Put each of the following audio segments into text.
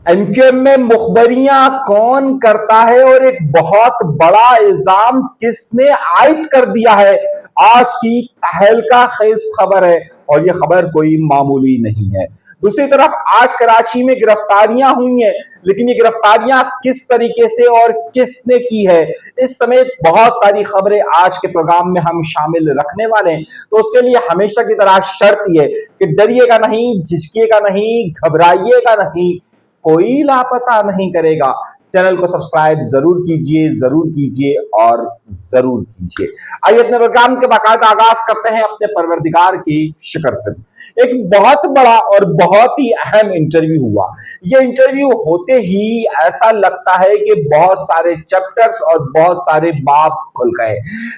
MQM में मुखबरियां कौन करता है और एक बहुत बड़ा इल्जाम किसने आयद कर दिया है, आज की तहलका खेज खबर है। और ये खबर कोई मामूली नहीं है। दूसरी तरफ आज कराची में गिरफ्तारियां हुई हैं, लेकिन ये गिरफ्तारियां किस तरीके से और किसने की है, इस समेत बहुत सारी खबरें आज के प्रोग्राम में हम शामिल रखने वाले हैं। तो उसके लिए हमेशा की तरह शर्त यह कि डरिएगा नहीं, झिझकिएगा नहीं, घबराइएगा नहीं, कोई लापता नहीं करेगा। चैनल को सब्सक्राइब जरूर कीजिए और जरूर कीजिए। आइए अपने प्रोग्राम के बाकायदा आगाज करते हैं अपने परवरदिगार की शुक्र से। एक बहुत बड़ा और बहुत ही अहम इंटरव्यू हुआ। ये इंटरव्यू होते ही ऐसा लगता है कि बहुत सारे चैप्टर्स और बहुत सारे बाब खुल गए।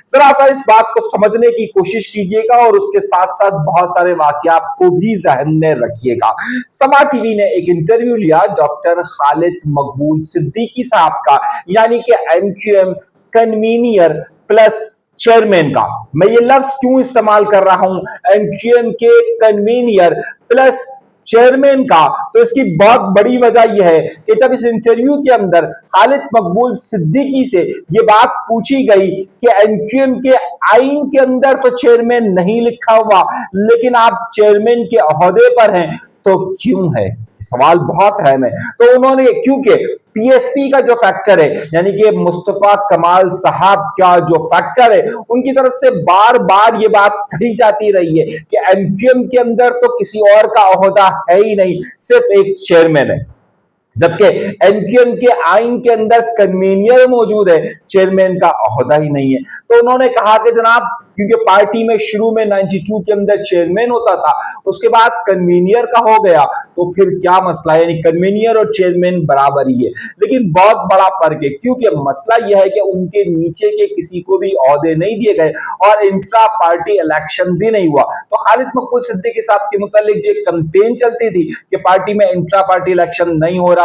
जरा सा इस बात को समझने की कोशिश कीजिएगा और उसके साथ साथ बहुत सारे वाकयात को भी जहन में रखिएगा। समा टीवी ने एक इंटरव्यू लिया डॉक्टर खालिद मकबूल सिद्दीकी साहब का, यानी कि एमक्यूएम कन्वीनियर प्लस चेयरमैन का। मैं ये लफ्ज क्यों इस्तेमाल कर रहा हूं, एमक्यूएम के कन्वीनियर प्लस चेयरमैन का, तो इसकी बहुत बड़ी वजह यह है कि जब इस इंटरव्यू के अंदर खालिद मकबूल सिद्दीकी से ये बात पूछी गई कि एमक्यूएम के आइन के अंदर तो चेयरमैन नहीं लिखा हुआ, लेकिन आप चेयरमैन के ओहदे पर हैं, तो क्यों है? सवाल बहुत अहम है। तो उन्होंने, क्योंकि पीएसपी का जो फैक्टर है, यानी कि मुस्तफा कमाल साहब का जो फैक्टर है, उनकी तरफ से बार बार ये बात कही जाती रही है कि एमक्यूएम के अंदर तो किसी और का ओहदा है ही नहीं, सिर्फ एक चेयरमैन है, जबकि एमक्यूएम के आइन के अंदर कन्वीनियर मौजूद है, चेयरमैन का ओहदा ही नहीं है। तो उन्होंने कहा कि जनाब, क्योंकि पार्टी में शुरू में 92 के अंदर चेयरमैन होता था, उसके बाद कन्वीनियर का हो गया, तो फिर क्या मसला है? यानी कन्वीनियर और चेयरमैन बराबर ही है, लेकिन बहुत बड़ा फर्क है, क्योंकि मसला यह है कि उनके नीचे के किसी को भी ओहदे नहीं दिए गए और इंट्रा पार्टी इलेक्शन भी नहीं हुआ। तो खालिद मकबूल सिद्दीकी साहब के मुतालिक जो कैंपेन चलती थी कि पार्टी में इंट्रा पार्टी इलेक्शन नहीं हो रहा,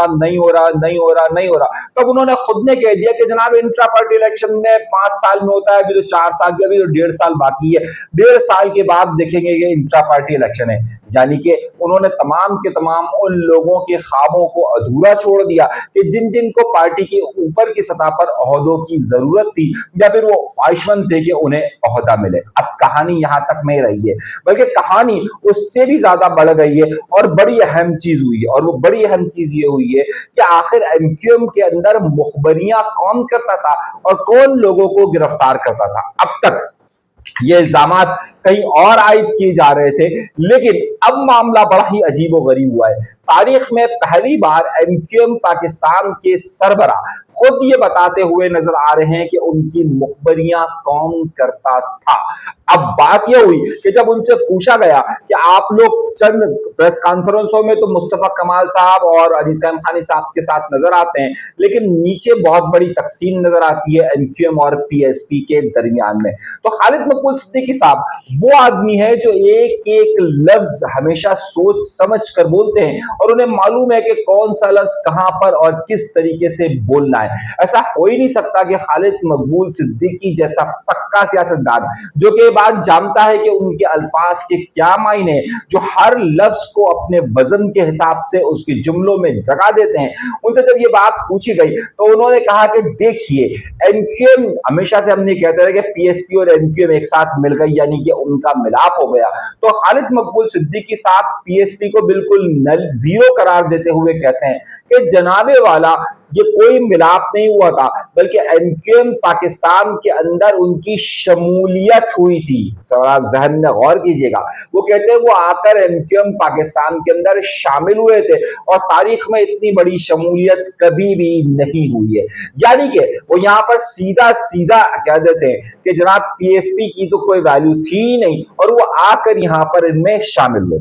तब उन्होंने खुद ने कह दिया कि जनाब इंट्रा पार्टी इलेक्शन में 5 साल में होता है, अभी तो 4 साल, अभी तो 1.5 साल बाकी है, 1.5 साल के बाद देखेंगे ये इंट्रा पार्टी इलेक्शन है। यानी कि उन्होंने तमाम के तमाम उन लोगों के ख्वाबों को अधूरा छोड़ दिया कि जिन जिन को पार्टी के ऊपर की सतह पर ओहदों की जरूरत थी या फिर वो ख्वाहिशमंद थे कि उन्हें ओहदा मिले। अब कहानी यहां तक नहीं रही है, बल्कि कहानी उससे भी ज्यादा बढ़ गई है और बड़ी अहम चीज हुई है। और वो बड़ी अहम चीज ये हुई है कि आखिर एमक्यूएम के अंदर मुखबरियां कौन करता था और कौन लोगों को गिरफ्तार करता था। अब तक ये इल्जामात कहीं और आयद किए जा रहे थे, लेकिन अब मामला बड़ा ही अजीबोगरीब हुआ है। तारीख में पहली बार एमक्यूएम पाकिस्तान के सरबरा खुद ये बताते हुए नजर आ रहे हैं कि उनकी मुखबरियां कौन करता था। अब बात यह हुई कि जब उनसे पूछा गया कि आप लोग चंद प्रेस कॉन्फ्रेंसों में तो मुस्तफा कमाल साहब और अनीस खान खानी साहब के साथ नजर आते हैं, लेकिन नीचे बहुत बड़ी तकसीम नजर आती है एमक्यूएम और पीएसपी के दरमियान में। तो खालिद मकबूल सिद्दीकी साहब वो आदमी है जो एक एक लफ्ज हमेशा सोच समझ कर बोलते हैं और उन्हें मालूम है कि कौन सा लफ्ज कहां पर और किस तरीके से बोलना है। ऐसा हो ही नहीं सकता कि खालिद मकबूल सिद्दीकी जैसा पक्का सियासतदान, जो कि बात जानता है कि उनके अल्फाज के क्या मायने, जो हर लफ्ज को अपने वजन के हिसाब से उसके जुमलों में जगह देते हैं, उनसे जब ये बात पूछी गई तो उन्होंने कहा कि देखिए, एमक्यूएम, हमेशा से हमने कहते रहे कि पीएसपी और एमक्यूएम एक साथ मिल गई, यानी कि उनका मिलाप हो गया। तो खालिद मकबूल सिद्दीकी साहब पीएसपी को बिल्कुल जीरो करार देते हुए कहते हैं कि जनाबे वाला, ये कोई मिलाप नहीं हुआ था, बल्कि एमक्यूएम पाकिस्तान के अंदर उनकी शमूलियत हुई थी। सवाल जहन में गौर कीजिएगा, वो कहते हैं वो आकर एमक्यूएम पाकिस्तान के अंदर शामिल हुए थे और तारीख में इतनी बड़ी शमूलियत कभी भी नहीं हुई है। यानी कि वो यहां पर सीधा सीधा कह देते हैं कि जनाब पीएसपी की तो कोई वैल्यू थी ही नहीं और वो आकर यहां पर इनमें शामिल हुए।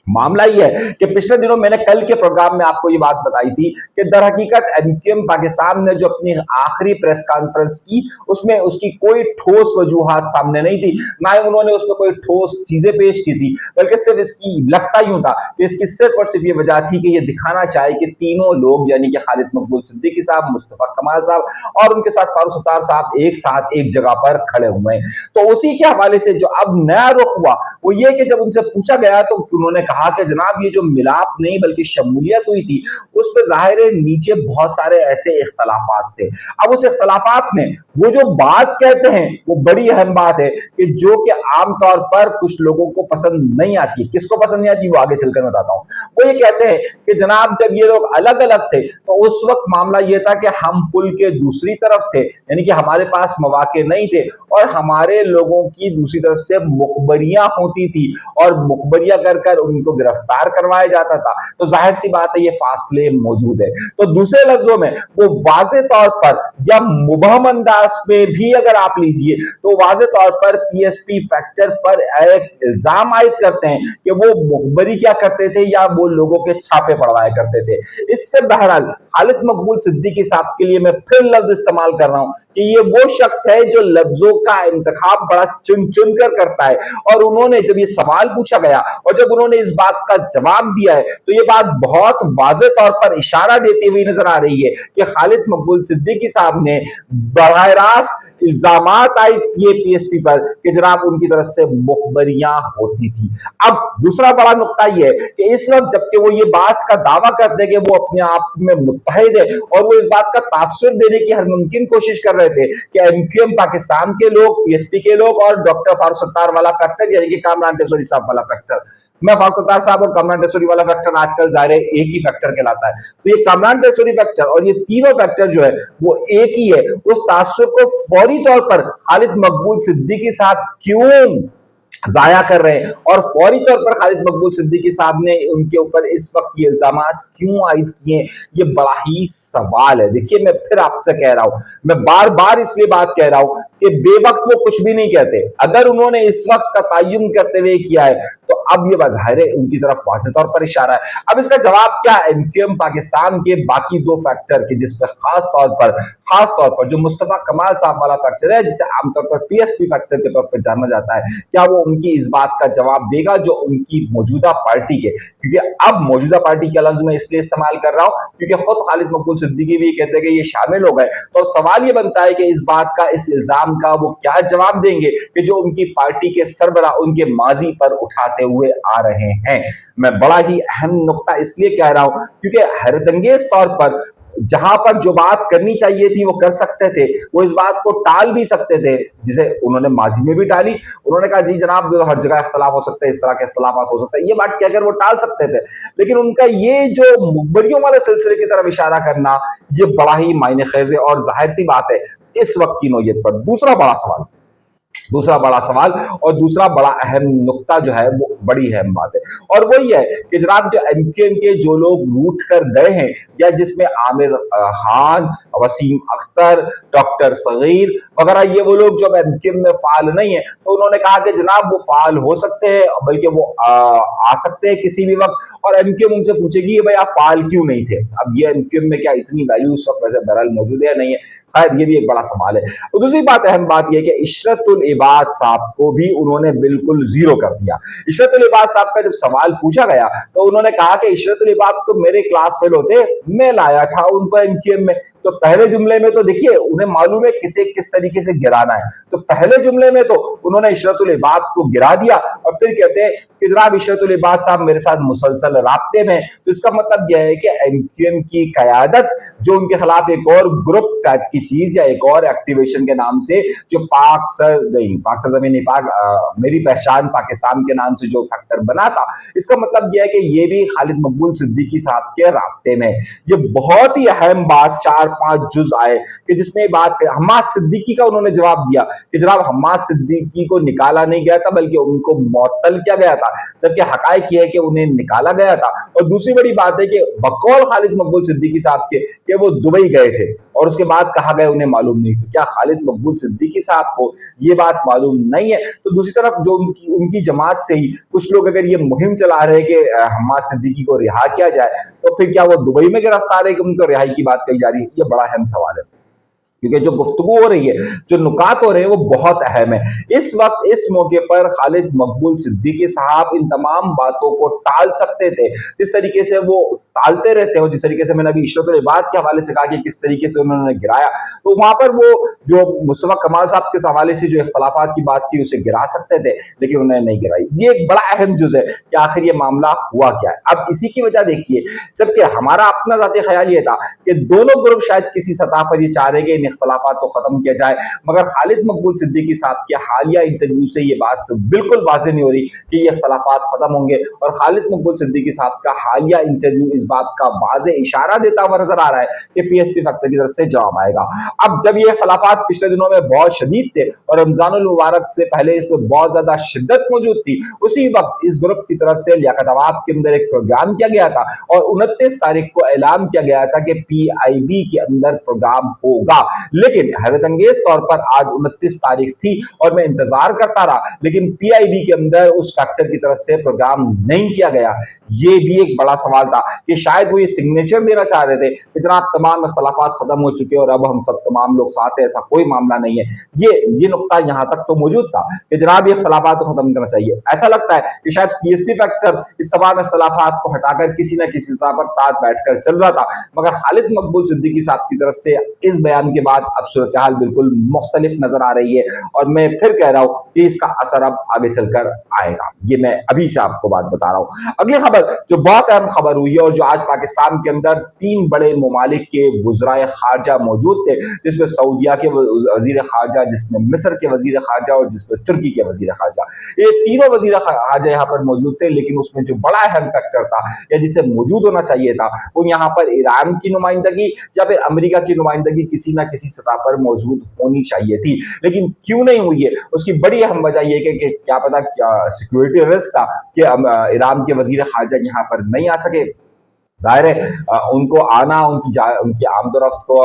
मामला यह है कि पिछले दिनों मैंने कल के प्रोग्राम में आपको ये बात बताई थी कि दर हकीकत एमक्यूएम पाकिस्तान ने जो अपनी आखिरी प्रेस कॉन्फ्रेंस की, उसमें उसकी कोई ठोस वजूहात सामने नहीं थी, ना ही उन्होंने उसमें कोई ठोस चीजें पेश की थी, बल्कि सिर्फ इसकी लगता यूं था कि इसकी सिर्फ और सिर्फ ये वजह थी कि ये दिखाना चाहे कि तीनों लोग, यानी कि खालिद मकबूल सिद्दीकी साहब, मुस्तफा कमाल साहब और उनके साथ फारूक सत्तार साहब एक साथ एक जगह पर खड़े हुए हैं। तो उसी के हवाले से जो अब नया रुख हुआ वो ये कि जब उनसे पूछा गया तो उन्होंने कहा कहा कि जनाब ये जो मिलाप नहीं बल्कि शमूलियत हुई थी उस पर ज़ाहिर है नीचे बहुत सारे ऐसे इख्तलाफात थे। अब उस इख्तलाफात में वो जो बात कहते हैं वो बड़ी अहम बात है कि जो कि आमतौर पर कुछ लोगों को पसंद नहीं आती है। किसको पसंद नहीं आती वो आगे चलकर बताता हूँ। वो ये कहते हैं कि जनाब जब ये लोग अलग अलग थे तो उस वक्त मामला ये था कि हम पुल के दूसरी तरफ थे, यानी कि हमारे पास मौके नहीं थे और हमारे लोगों की दूसरी तरफ से मुखबरियां होती थी और मुखबरियां कर कर उनको गिरफ्तार करवाया जाता था। तो जाहिर सी बात है ये फासले मौजूद है। तो दूसरे लफ्जों में वो वाज़े तौर पर या मुबहम अंदाज में भी अगर आप लीजिए तो वाज़े तौर पर पीएसपी फैक्टर पर एक इल्जाम आयद करते हैं कि वो मुखबरी क्या करते थे या वो लोगों के छापे पड़वाया करते थे। इससे बहरहाल खालिद मकबूल सिद्दीकी साहब के लिए मैं फिर लफ्ज इस्तेमाल कर रहा हूं कि ये वो शख्स है जो लफ्जों का इंतखाब बड़ा चुन चुन कर करता है और उन्होंने जब ये सवाल पूछा गया और जब उन्होंने इस बात का जवाब दिया है तो ये बात बहुत वाज़े तौर पर इशारा देती हुई नजर आ रही है कि खालिद मकबूल सिद्दीकी साहब ने बराह रास्त इल्जामात आए ये पीएसपी पर कि जनाब उनकी तरफ से मुखबरियां होती थी। अब दूसरा बड़ा नुकता यह है कि इस वक्त जबकि वो ये बात का दावा करते हैं कि वो अपने आप में मुत्तहिद है और वो इस बात का तासुर देने की हर मुमकिन कोशिश कर रहे थे कि एमक्यूएम पाकिस्तान के लोग, पीएसपी के लोग और डॉक्टर फारूक सत्तार वाला फैक्टर यानी कि कामरान टेसोरी साहब वाला फैक्टर, मैं फारूक सत्तार साहब और कामरान टेसोरी वाला फैक्टर आजकल ज़ाहिर है एक ही फैक्टर कहलाता है। तो ये कामरान टेसोरी फैक्टर और ये तीनों फैक्टर जो है वो एक ही है। उस तासुर को फौरी तौर पर खालिद मकबूल सिद्दीकी साहब क्यों जाया कर रहे हैं और फौरी तौर पर खालिद मकबूल सिद्दीकी साहब ने उनके ऊपर इस वक्त ये इल्जामात क्यों आयद किए, ये बड़ा ही सवाल है। देखिए मैं फिर आपसे कह रहा हूं, मैं बार बार इसलिए बात कह रहा हूं कि बेवक्त वो कुछ भी नहीं कहते। अगर उन्होंने इस वक्त का तयन करते हुए किया है तो अब ये ज़ाहिर है उनकी तरफ वाज़े तौर पर इशारा है। अब इसका जवाब क्या है एमक्यूएम पाकिस्तान के बाकी दो फैक्टर के जिसपे खास तौर पर जो मुस्तफा कमाल साहब वाला फैक्टर है जिसे आमतौर पर पीएसपी फैक्टर के तौर पर जाना जाता है, क्या वो उनकी इस बात का जवाब देगा जो उनकी मौजूदा पार्टी के, क्योंकि अब मौजूदा पार्टी के लफ्ज में इसलिए इस्तेमाल कर रहा हूं क्योंकि खुद खालिद मकबूल सिद्दीकी भी कहते हैं कि ये शामिल हो गए। तो सवाल ये बनता है कि इस बात का, इस इल्जाम का वो क्या जवाब देंगे कि जो उनकी पार्टी के सरबराह उनके माजी पर उठाते हुए आ रहे हैं। मैं बड़ा ही अहम नुक्ता इसलिए कह रहा हूं क्योंकि हैरतअंगेज तौर पर जहां पर जो बात करनी चाहिए थी वो कर सकते थे, वो इस बात को टाल भी सकते थे जिसे उन्होंने माजी में भी टाली। उन्होंने कहा जी जनाब हर जगह इख्तलाफ हो सकते हैं, इस तरह के इख्तलाफात हो सकते हैं, ये बात कहकर वो टाल सकते थे। लेकिन उनका ये जो मुखबरियों वाले सिलसिले की तरफ इशारा करना ये बड़ा ही मायने खेज है और जाहिर सी बात है इस वक्त की नौयत पर दूसरा बड़ा सवाल और दूसरा बड़ा अहम नुक्ता जो है वो बड़ी अहम बात है और वही है कि जनाब जो एमक्यूएम के जो लोग रूठ कर गए हैं या जिसमें आमिर खान, वसीम अख्तर, डॉक्टर सगीर वगैरह ये वो लोग जो एमक्यूएम में फाल नहीं है, तो उन्होंने कहा कि जनाब वो फाल हो सकते हैं बल्कि वो आ सकते हैं किसी भी वक्त और एमक्यूएम उनसे पूछेगी भाई आप फाल क्यों नहीं थे। अब ये एमक्यूएम में क्या इतनी वैल्यू इस वक्त वैसे बहरहाल मौजूद है या नहीं है, खैर ये भी एक बड़ा सवाल है। और दूसरी बात अहम बात यह कि इशरतुल इबाद साहब को भी उन्होंने बिल्कुल जीरो कर दिया। इशरतुल इबाद साहब का जब सवाल पूछा गया तो उन्होंने कहा कि इशरतुल इबाद तो मेरे क्लास फेल होते, मैं लाया था उनको एमक्यूएम में। तो पहले जुमले में तो देखिए उन्हें मालूम है किसे किस तरीके से गिराना है, तो पहले जुमले में तो उन्होंने इशरतुल इबाद को गिरा दिया और फिर कहते हैं कि जनाब इशरतुल इबाद साहब मेरे साथ मुसलसल राब्ते में। तो इसका मतलब यह है कि एमक्यूएम की क़यादत जो उनके खिलाफ एक और ग्रुप टाइप की चीज या एक और एक्टिवेशन के नाम से जो पाक सर जमीन नहीं पाक मेरी पहचान पाकिस्तान के नाम से जो फैक्टर बना था, इसका मतलब यह है कि ये भी खालिद मकबूल सिद्दीकी साहब के राब्ते में। ये बहुत ही अहम बात 4-5 जुज आए कि जिसमें बात हम्माद सिद्दीकी का उन्होंने जवाब दिया कि जनाब हम्माद सिद्दीकी को निकाला नहीं गया था बल्कि उनको मुअत्तल किया गया था, जबकि हकायक ये है कि उन्हें निकाला गया था। और दूसरी बड़ी बात है कि बकौल खालिद मकबूल सिद्दीकी साहब के कि वो दुबई गए थे और उसके बाद कहा गया उन्हें मालूम नहीं। तो क्या खालिद मकबूल सिद्दीकी साहब को ये बात मालूम नहीं है? तो दूसरी तरफ जो उनकी जमात से ही कुछ लोग अगर ये मुहिम चला रहे कि हम्माद सिद्दीकी को रिहा किया जाए, तो फिर क्या वो दुबई में गिरफ्तार है कि उनको रिहाई की बात कही जा रही है? ये बड़ा अहम सवाल है। क्योंकि जो गुफ्तगू हो रही है, जो नुकात हो रहे हैं, वो बहुत अहम है। इस वक्त इस मौके पर खालिद मकबूल सिद्दीकी साहब इन तमाम बातों को टाल सकते थे, जिस तरीके से वो टालते रहते हो, जिस तरीके से मैंने अभी इशरतुल इबाद के हवाले से कहा कि किस तरीके से उन्होंने गिराया, तो वहां पर वो जो मुस्तफा कमाल साहब के हवाले से जो इख्तलाफात की बात थी उसे गिरा सकते थे, लेकिन उन्होंने नहीं गिराई। ये एक बड़ा अहम जुज है कि आखिर ये मामला हुआ क्या है। अब इसी की वजह देखिए, जबकि हमारा अपना ज़ाती ख्याल ये था कि दोनों ग्रुप शायद किसी सतह पर ये चाह रहे कि इन इख्तलाफात को खत्म किया जाए, मगर खालिद मकबूल सिद्दीकी साहब के हालिया इंटरव्यू से ये बात बिल्कुल वाज़ेह नहीं हो रही कि ये इख्तलाफात खत्म होंगे, और खालिद मकबूल सिद्दीकी साहब का हालिया इंटरव्यू इस बात का वाज़ेह इशारा देता हुआ नजर आ रहा है कि पीएसपी फैक्टर की तरफ से जवाब आएगा। अब जब ये इख्तलाफात पिछले दिनों में बहुत शदीद थे और रमजानुल मुबारक से पहले इसमें बहुत ज्यादा शिद्दत मौजूद थी, उसी वक्त इस ग्रुप की तरफ से लियाकत अवाब के अंदर एक प्रोग्राम किया गया था और 29 तारीख को ऐलान किया गया था कि पीआईबी के अंदर प्रोग्राम होगा। लेकिन हैरत अंगेज तौर पर आज 29 तारीख थी और मैं इंतजार करता रहा, लेकिन पीआईबी के अंदर उस फैक्टर की तरफ से प्रोग्राम नहीं किया गया। ये भी एक बड़ा सवाल था कि शायद वो ये सिग्नेचर देना चाह रहे थे कि जनाब तमाम इख्तलाफात खत्म हो चुके और अब हम सब तमाम लोग साथ हैं, ऐसा कोई मामला नहीं है। ये नुक्ता यहां तक तो मौजूद था कि जनाब ये इख्तलाफात को खत्म करना चाहिए। ऐसा लगता है कि शायद पीएसपी फैक्टर इस तमाम इख्तलाफात को हटाकर किसी न किसी सतह पर साथ बैठकर चल रहा था, मगर खालिद मकबूल सिद्दीकी साहब की तरफ से इस बयान के बाद अब सूरत हाल बिल्कुल मुख्तलिफ नजर आ रही है और मैं फिर कह रहा हूं कि इसका असर अब आगे चलकर आएगा। ये मैं अभी से आपको बात बता रहा हूं। अगली खबर जो बहुत अहम खबर हुई है और जो आज पाकिस्तान के अंदर 3 बड़े ममालिक के वज़राए खारजा मौजूद थे, जिसमें सऊदिया के वजीर खारजा, जिसमें मिस्र के वजीर खारजा और जिसमें तुर्की के वजीर खारजा, ये तीनों वजीर खारजा यहाँ पर मौजूद थे। लेकिन उसमें जो बड़ा अहम फैक्टर था या जिसे मौजूद होना चाहिए था, वो यहाँ पर ईरान की नुमाइंदगी या फिर अमेरिका की नुमाइंदगी किसी ना किसी सतह पर मौजूद होनी चाहिए थी, लेकिन क्यों नहीं हुई है उसकी बड़ी अहम वजह यह कि क्या पता सिक्योरिटी रिस्क था कि ईरान के वजीर खारजा यहाँ पर नहीं आ सके। जाहिर है उनको आना, उनकी आमदोरफ्त को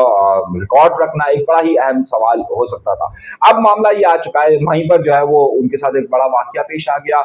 रिकॉर्ड रखना एक बड़ा ही अहम सवाल हो सकता था। अब मामला ये आ चुका है, वहीं पर जो है वो उनके साथ एक बड़ा वाकया पेश आ गया।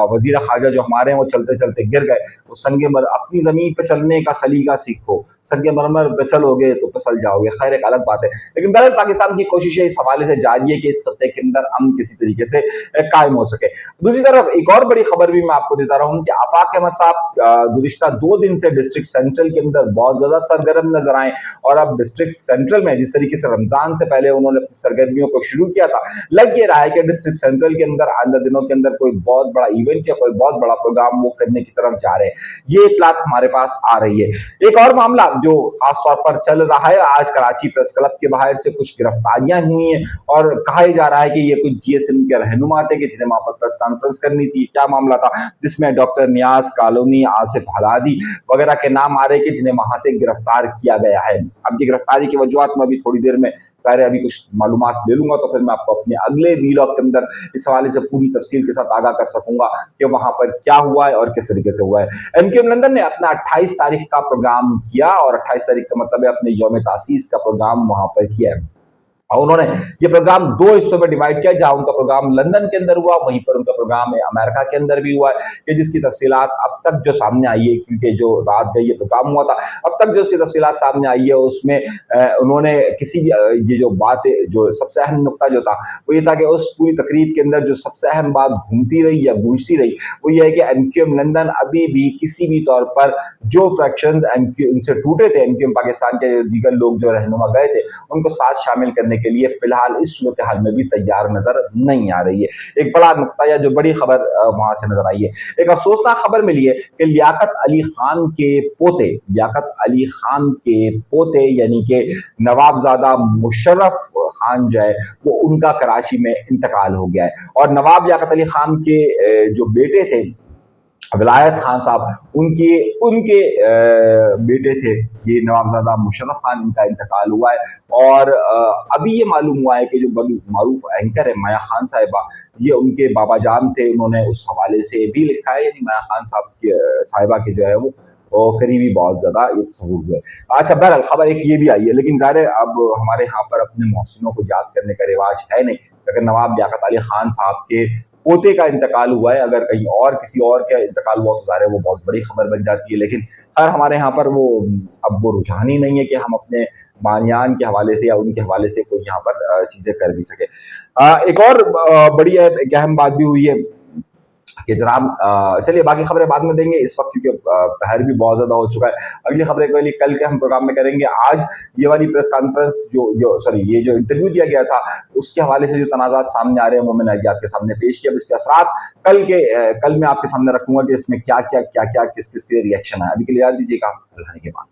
वजीर खारजा जो हमारे हैं वो चलते चलते गिर गए। वो अपनी जमीन पे चलने का सलीका सीखो, संगे मरमर पे चलोगे तो फिसल जाओगे। खैर एक अलग बात है, लेकिन बहरहाल पाकिस्तान की कोशिशें इस हवाले से जारी है कि इस खत्ते के अंदर अमन किसी तरीके से कायम हो सके। दूसरी तरफ एक और बड़ी खबर भी मैं आपको देता रहा हूँ कि आफाक अहमद साहब गुज़िश्ता 2 दिन से डिस्ट्रिक्ट सेंट्रल के अंदर बहुत ज्यादा सरगर्म नजर आए और अब डिस्ट्रिक्ट सेंट्रल में जिस तरीके से रमजान से पहले उन्होंने अपनी सरगर्मियों को शुरू किया था, लग ये रहा है कि डिस्ट्रिक्ट सेंट्रल के अंदर आइंदा दिनों के अंदर कोई बहुत बड़ा इवेंट या कोई बहुत बड़ा प्रोग्राम वो करने की तरफ जा रहे हैं। ये इत्तलात हमारे पास आ रही है। एक और मामला जो खास तौर पर चल रहा है, आज कराची प्रेस क्लब के बाहर से कुछ गिरफ्तारियां हुई हैं और कहा जा रहा है कि ये कुछ जीएसएम के रहनुमा थे कि जिन्हें वहां पर प्रेस कॉन्फ्रेंस करनी थी। क्या मामला था जिसमें डॉक्टर नियाज कालोनी, आसिफ हलादी वगैरह के नाम आ रहे कि जिन्हें वहां से गिरफ्तार किया गया है। अब ये गिरफ्तारी की वजूहत में अभी थोड़ी देर में सारे अभी कुछ मालूमात ले लूंगा, तो फिर मैं आपको अपने अगले वीलॉग के अंदर इस हवाले से पूरी तफसील के साथ आगाह कर सकूंगा कि वहां पर क्या हुआ है और किस तरीके से हुआ है। एमक्यूएम लंदन ने अपना 28 तारीख का प्रोग्राम किया और 28 तारीख का मतलब है अपने यौम तासीस का प्रोग्राम वहां पर किया है। और उन्होंने ये प्रोग्राम 2 हिस्सों में डिवाइड किया, जहां उनका प्रोग्राम लंदन के अंदर हुआ, वहीं पर उनका प्रोग्राम अमेरिका के अंदर भी हुआ है, कि जिसकी तफसीलात अब तक जो सामने आई है, क्योंकि जो रात गई ये प्रोग्राम हुआ था, अब तक जो इसकी तफसीलात सामने आई है उसमें उन्होंने किसी भी ये जो बात है, जो सबसे अहम नुकता जो था वो ये था कि उस पूरी तकरीब के अंदर जो सबसे अहम बात घूमती रही या गूंजती रही वो ये है कि एमक्यूएम लंदन अभी भी किसी भी तौर पर जो फ्रैक्शंस उनसे टूटे थे, एमक्यूएम पाकिस्तान के दीगर लोग जो रहनुमा गए थे उनको साथ शामिल करने के लिए फिलहाल इस सूरत हाल में भी तैयार नजर नहीं आ रही है। एक बड़ा नुकता या जो बड़ी खबर वहां से नजर आई है, एक अफसोसनाक खबर मिली है कि लियाकत अली खान के पोते यानी कि नवाबजादा मुशर्रफ खान जो है वो उनका कराची में इंतकाल हो गया है। और नवाब लियाकत अली खान के जो बेटे थे विलायत खान साहब, उनके बेटे थे ये नवाबजादा मुशर्रफ खान, इनका इंतकाल हुआ है। और अभी ये मालूम हुआ है कि जो बड़ी मारूफ एंकर है माया खान साहिबा, ये उनके बाबा जान थे, उन्होंने उस हवाले से भी लिखा है, यानी माया खान साहब के साहिबा के जो है वो करीबी बहुत ज्यादा ये तस्वुर हुए। अच्छा बहरहाल खबर एक ये भी आई है, लेकिन ज़ाहिर है अब हमारे यहाँ पर अपने मोहसिनों को याद करने का रिवाज है नहीं, लेकिन नवाब लियाकत अली खान साहब के पोते का इंतकाल हुआ है। अगर कहीं और किसी और का इंतकाल हुआ तो ज़ाहिर है वो बहुत बड़ी खबर बन जाती है, लेकिन खैर हमारे यहाँ पर वो अब वो रुझान ही नहीं है कि हम अपने बानियान के हवाले से या उनके हवाले से कोई यहाँ पर चीज़ें कर भी सके। एक और बड़ी एक अहम बात भी हुई है कि जनाब चलिए बाकी खबरें बाद में देंगे इस वक्त, क्योंकि पहर भी बहुत ज़्यादा हो चुका है। अगली खबरें के लिए कल के हम प्रोग्राम में करेंगे। आज ये वाली प्रेस कॉन्फ्रेंस ये जो इंटरव्यू दिया गया था उसके हवाले से जो तनाज़ात सामने आ रहे हैं वो मैंने अभी आपके सामने पेश किया। अब इसके असरात कल मैं आपके सामने रखूंगा कि इसमें क्या क्या किस किस के रिएक्शन है। अभी के लिए याद दीजिएगा, अल्लाह के बाद।